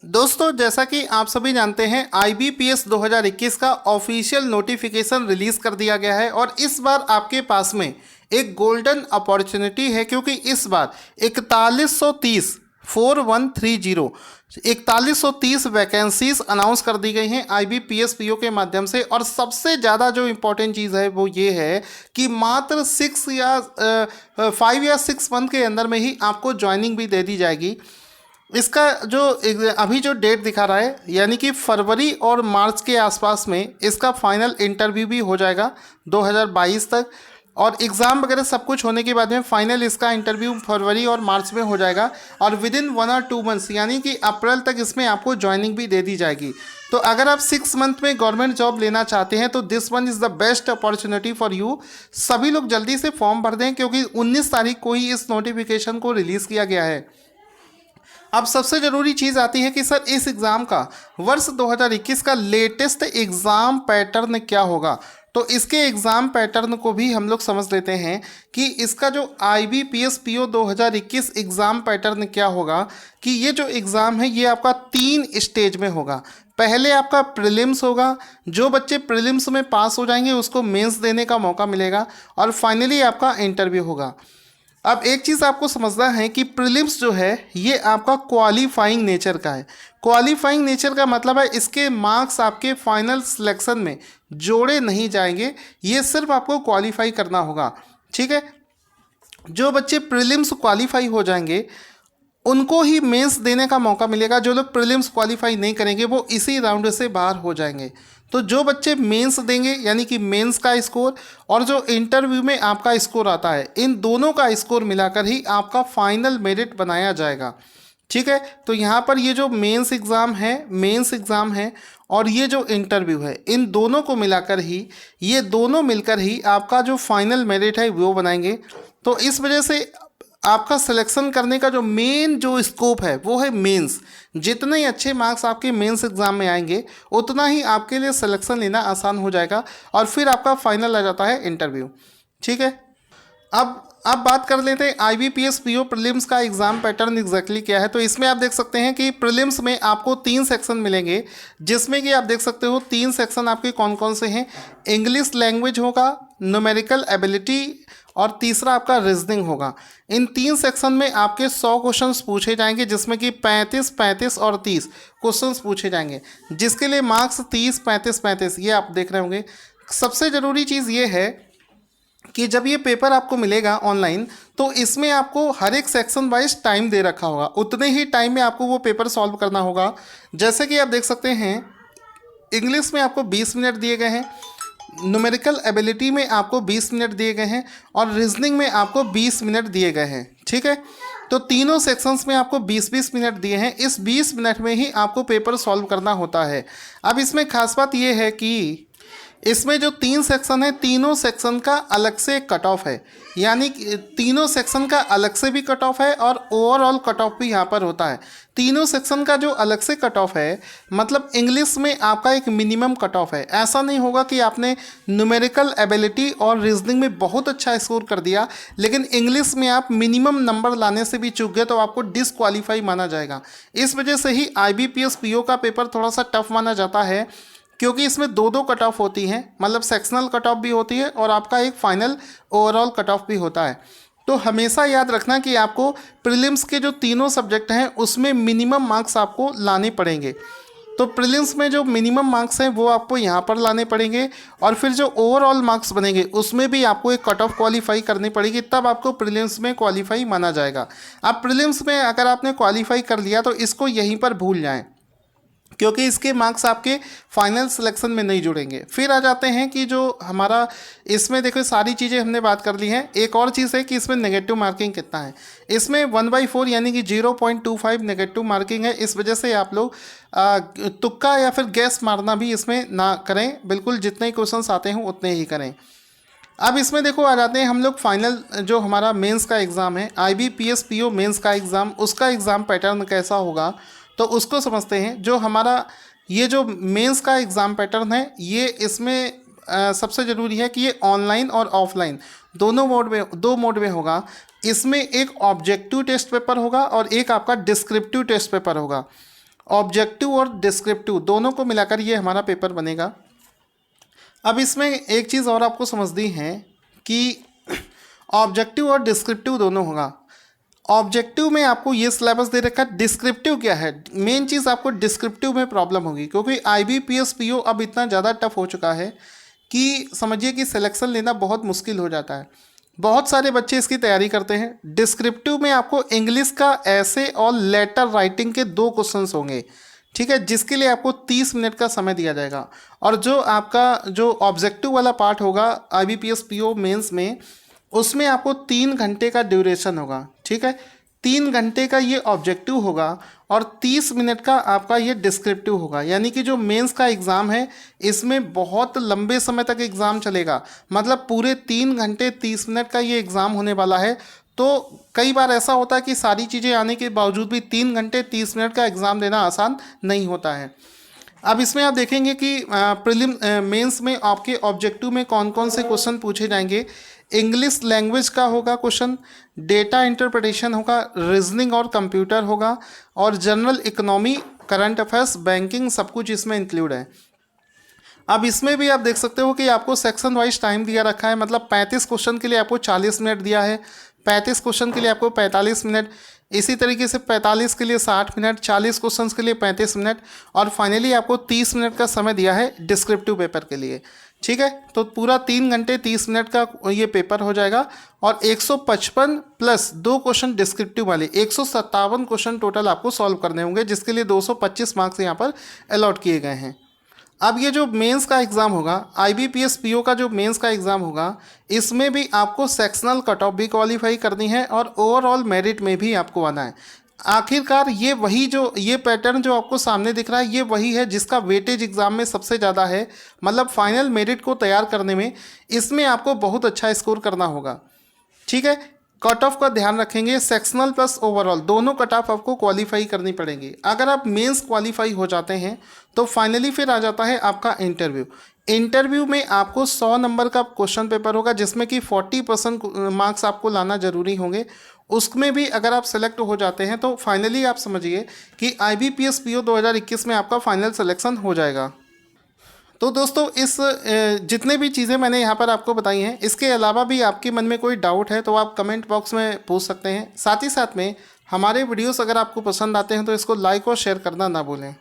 दोस्तों, जैसा कि आप सभी जानते हैं IBPS 2021 का ऑफिशियल नोटिफिकेशन रिलीज कर दिया गया है और इस बार आपके पास में एक गोल्डन अपॉर्चुनिटी है, क्योंकि इस बार 4130 वैकेंसीज अनाउंस कर दी गई हैं IBPS PO के माध्यम से। और सबसे ज़्यादा जो इम्पोर्टेंट चीज़ है वो ये है कि मात्र 5 या 6 मंथ के अंदर में ही आपको ज्वाइनिंग भी दे दी जाएगी। इसका जो अभी जो डेट दिखा रहा है, यानी कि फरवरी और मार्च के आसपास में इसका फाइनल इंटरव्यू भी हो जाएगा 2022 तक। और एग्ज़ाम वगैरह सब कुछ होने के बाद में फाइनल इसका इंटरव्यू फरवरी और मार्च में हो जाएगा और विद इन 1 और 2 मंथ्स यानी कि अप्रैल तक इसमें आपको ज्वाइनिंग भी दे दी जाएगी। तो अगर आप 6 मंथ में गवर्नमेंट जॉब लेना चाहते हैं तो this one is the best opportunity for you. सभी लोग जल्दी से फॉर्म भर दें, क्योंकि 19 तारीख को ही इस नोटिफिकेशन को रिलीज़ किया गया है। अब सबसे ज़रूरी चीज़ आती है कि सर इस एग्ज़ाम का वर्ष 2021 का लेटेस्ट एग्ज़ाम पैटर्न क्या होगा। तो इसके एग्ज़ाम पैटर्न को भी हम लोग समझ लेते हैं कि इसका जो IBPS PO 2021 एग्ज़ाम पैटर्न क्या होगा। कि ये जो एग्ज़ाम है ये आपका 3 स्टेज में होगा। पहले आपका प्रीलिम्स होगा, जो बच्चे प्रीलिम्स में पास हो जाएंगे उसको मेंस देने का मौका मिलेगा और फाइनली आपका इंटरव्यू होगा। अब एक चीज़ आपको समझना है कि प्रीलिम्स जो है ये आपका क्वालिफाइंग नेचर का है। क्वालिफाइंग नेचर का मतलब है इसके मार्क्स आपके फाइनल सिलेक्शन में जोड़े नहीं जाएंगे, ये सिर्फ आपको क्वालिफाई करना होगा। ठीक है, जो बच्चे प्रीलिम्स क्वालिफाई हो जाएंगे उनको ही मेंस देने का मौका मिलेगा। जो लोग प्रीलिम्स क्वालिफाई नहीं करेंगे वो इसी राउंड से बाहर हो जाएंगे। तो जो बच्चे मेंस देंगे यानी कि मेंस का स्कोर और जो इंटरव्यू में आपका स्कोर आता है, इन दोनों का स्कोर मिलाकर ही आपका फाइनल मेरिट बनाया जाएगा। ठीक है, तो यहाँ पर ये जो मेंस एग्ज़ाम है और ये जो इंटरव्यू है, इन दोनों को मिलाकर ही ये दोनों मिलकर ही आपका जो फाइनल मेरिट है वो बनाएंगे। तो इस वजह से आपका सिलेक्शन करने का जो मेन जो स्कोप है वो है मेंस। जितने ही अच्छे मार्क्स आपके मेंस एग्ज़ाम में आएंगे उतना ही आपके लिए सिलेक्शन लेना आसान हो जाएगा और फिर आपका फाइनल आ जाता है इंटरव्यू। ठीक है, अब बात कर लेते हैं IBPS PO प्रीलिम्स का एग्ज़ाम पैटर्न एग्जैक्टली क्या है। तो इसमें आप देख सकते हैं कि प्रीलिम्स में आपको 3 सेक्शन मिलेंगे, जिसमें कि आप देख सकते हो 3 सेक्शन आपके कौन कौन से हैं। इंग्लिश लैंग्वेज होगा, न्यूमेरिकल एबिलिटी और तीसरा आपका रीजनिंग होगा। इन 3 सेक्शन में आपके 100 क्वेश्चंस पूछे जाएंगे, जिसमें कि 35, 35 और 30 क्वेश्चंस पूछे जाएंगे, जिसके लिए मार्क्स 30, 35, 35 ये आप देख रहे होंगे। सबसे ज़रूरी चीज़ ये है कि जब ये पेपर आपको मिलेगा ऑनलाइन तो इसमें आपको हर एक सेक्शन वाइज टाइम दे रखा होगा, उतने ही टाइम में आपको वो पेपर सॉल्व करना होगा। जैसे कि आप देख सकते हैं इंग्लिश में आपको 20 मिनट दिए गए हैं, न्यूमेरिकल एबिलिटी में आपको 20 मिनट दिए गए हैं और रीजनिंग में आपको 20 मिनट दिए गए हैं। ठीक है, तो तीनों सेक्शंस में आपको 20-20 मिनट दिए हैं। इस 20 मिनट में ही आपको पेपर सॉल्व करना होता है। अब इसमें खास बात यह है कि इसमें जो 3 सेक्शन है, तीनों सेक्शन का अलग से कट ऑफ है, यानी कि तीनों सेक्शन का अलग से भी कट ऑफ है और ओवरऑल कट ऑफ भी यहाँ पर होता है। तीनों सेक्शन का जो अलग से कट ऑफ है, मतलब इंग्लिश में आपका एक मिनिमम कट ऑफ है। ऐसा नहीं होगा कि आपने न्यूमेरिकल एबिलिटी और रीजनिंग में बहुत अच्छा स्कोर कर दिया लेकिन इंग्लिश में आप मिनिमम नंबर लाने से भी चूक गए तो आपको डिसक्वालीफाई माना जाएगा। इस वजह से ही IBPS PO का पेपर थोड़ा सा टफ माना जाता है, क्योंकि इसमें 2 कट ऑफ होती हैं, मतलब सेक्शनल कट ऑफ भी होती है और आपका एक फाइनल ओवरऑल कट ऑफ भी होता है। तो हमेशा याद रखना कि आपको प्रीलिम्स के जो तीनों सब्जेक्ट हैं उसमें मिनिमम मार्क्स आपको लाने पड़ेंगे। तो प्रीलिम्स में जो मिनिमम मार्क्स हैं वो आपको यहाँ पर लाने पड़ेंगे और फिर जो ओवरऑल मार्क्स बनेंगे उसमें भी आपको एक कट ऑफ क्वालिफाई करनी पड़ेगी, तब आपको प्रीलिम्स में क्वालिफाई माना जाएगा। अब प्रीलिम्स में अगर आपने क्वालिफाई कर लिया तो इसको यहीं पर भूल जाएँ, क्योंकि इसके मार्क्स आपके फाइनल सिलेक्शन में नहीं जुड़ेंगे। फिर आ जाते हैं कि जो हमारा इसमें देखो सारी चीज़ें हमने बात कर ली हैं। एक और चीज़ है कि इसमें नेगेटिव मार्किंग कितना है। इसमें 1/4 यानी कि 0.25 नेगेटिव मार्किंग है। इस वजह से आप लोग तुक्का या फिर गैस मारना भी इसमें ना करें, बिल्कुल जितने क्वेश्चंस आते हैं उतने ही करें। अब इसमें देखो आ जाते हैं हम लोग फाइनल जो हमारा मेंस का एग्ज़ाम है, IBPS PO मेंस का एग्ज़ाम, उसका एग्ज़ाम पैटर्न कैसा होगा तो उसको समझते हैं। जो हमारा ये जो मेंस का एग्ज़ाम पैटर्न है ये इसमें सबसे ज़रूरी है कि ये ऑनलाइन और ऑफलाइन दोनों मोड में होगा। इसमें एक ऑब्जेक्टिव टेस्ट पेपर होगा और एक आपका डिस्क्रिप्टिव टेस्ट पेपर होगा। ऑब्जेक्टिव और डिस्क्रिप्टिव दोनों को मिलाकर ये हमारा पेपर बनेगा। अब इसमें एक चीज़ और आपको समझनी है कि ऑब्जेक्टिव और डिस्क्रिप्टिव दोनों होगा। ऑब्जेक्टिव में आपको ये सिलेबस दे रखा है। डिस्क्रिप्टिव क्या है? मेन चीज़ आपको डिस्क्रिप्टिव में प्रॉब्लम होगी, क्योंकि IBPS PO अब इतना ज़्यादा टफ हो चुका है कि समझिए कि सिलेक्शन लेना बहुत मुश्किल हो जाता है। बहुत सारे बच्चे इसकी तैयारी करते हैं। डिस्क्रिप्टिव में आपको इंग्लिश का ऐसे और लेटर राइटिंग के 2 क्वेश्चंस होंगे, ठीक है, जिसके लिए आपको 30 मिनट का समय दिया जाएगा। और जो आपका जो ऑब्जेक्टिव वाला पार्ट होगा IBPS PO मेंस में, उसमें आपको 3 घंटे का ड्यूरेशन होगा, ठीक है। 3 घंटे का ये ऑब्जेक्टिव होगा और 30 मिनट का आपका ये डिस्क्रिप्टिव होगा। यानी कि जो मेंस का एग्ज़ाम है इसमें बहुत लंबे समय तक एग्ज़ाम चलेगा, मतलब पूरे 3 घंटे 30 मिनट का ये एग्ज़ाम होने वाला है। तो कई बार ऐसा होता है कि सारी चीज़ें आने के बावजूद भी 3 घंटे 30 मिनट का एग्ज़ाम देना आसान नहीं होता है। अब इसमें आप देखेंगे कि मेंस में आपके ऑब्जेक्टिव में कौन कौन से क्वेश्चन पूछे जाएंगे। इंग्लिश लैंग्वेज का होगा क्वेश्चन, डेटा इंटरप्रिटेशन होगा, रीजनिंग और कंप्यूटर होगा, और general economy, current affairs, banking, सब कुछ इसमें इंक्लूड है। अब इसमें भी आप देख सकते हो कि आपको सेक्शन वाइज टाइम दिया रखा है, मतलब 35 क्वेश्चन के लिए आपको 40 मिनट दिया है, 35 क्वेश्चन के लिए आपको 45 मिनट, इसी तरीके से 45 के लिए 60 मिनट, 40 क्वेश्चंस के लिए 35 मिनट, और फाइनली आपको 30 मिनट का समय दिया है डिस्क्रिप्टिव पेपर के लिए, ठीक है। तो पूरा 3 घंटे 30 मिनट का ये पेपर हो जाएगा, और 155 प्लस 2 क्वेश्चन डिस्क्रिप्टिव वाले 157 क्वेश्चन टोटल आपको सॉल्व करने होंगे, जिसके लिए 225 मार्क्स यहाँ पर अलॉट किए गए हैं। अब ये जो मेंस का एग्ज़ाम होगा, IBPS PO का जो मेंस का एग्ज़ाम होगा, इसमें भी आपको सेक्शनल कट ऑफ भी क्वालिफाई करनी है और ओवरऑल मेरिट में भी आपको आना है। आखिरकार ये वही जो ये पैटर्न जो आपको सामने दिख रहा है, ये वही है जिसका वेटेज एग्ज़ाम में सबसे ज़्यादा है, मतलब फाइनल मेरिट को तैयार करने में इसमें आपको बहुत अच्छा स्कोर करना होगा, ठीक है। कट ऑफ का ध्यान रखेंगे, सेक्शनल प्लस ओवरऑल दोनों कट ऑफ आपको क्वालिफाई करनी पड़ेंगी। अगर आप मेंस क्वालिफाई हो जाते हैं तो फाइनली फिर आ जाता है आपका इंटरव्यू। इंटरव्यू में आपको 100 नंबर का क्वेश्चन पेपर होगा, जिसमें कि 40% मार्क्स आपको लाना जरूरी होंगे। उसमें भी अगर आप सेलेक्ट हो जाते हैं तो फाइनली आप समझिए कि IBPS PO 2021 में आपका फाइनल सिलेक्शन हो जाएगा। तो दोस्तों इस जितने भी चीज़ें मैंने यहाँ पर आपको बताई हैं, इसके अलावा भी आपके मन में कोई डाउट है तो आप कमेंट बॉक्स में पूछ सकते हैं। साथ ही साथ में हमारे वीडियोस अगर आपको पसंद आते हैं तो इसको लाइक और शेयर करना ना भूलें।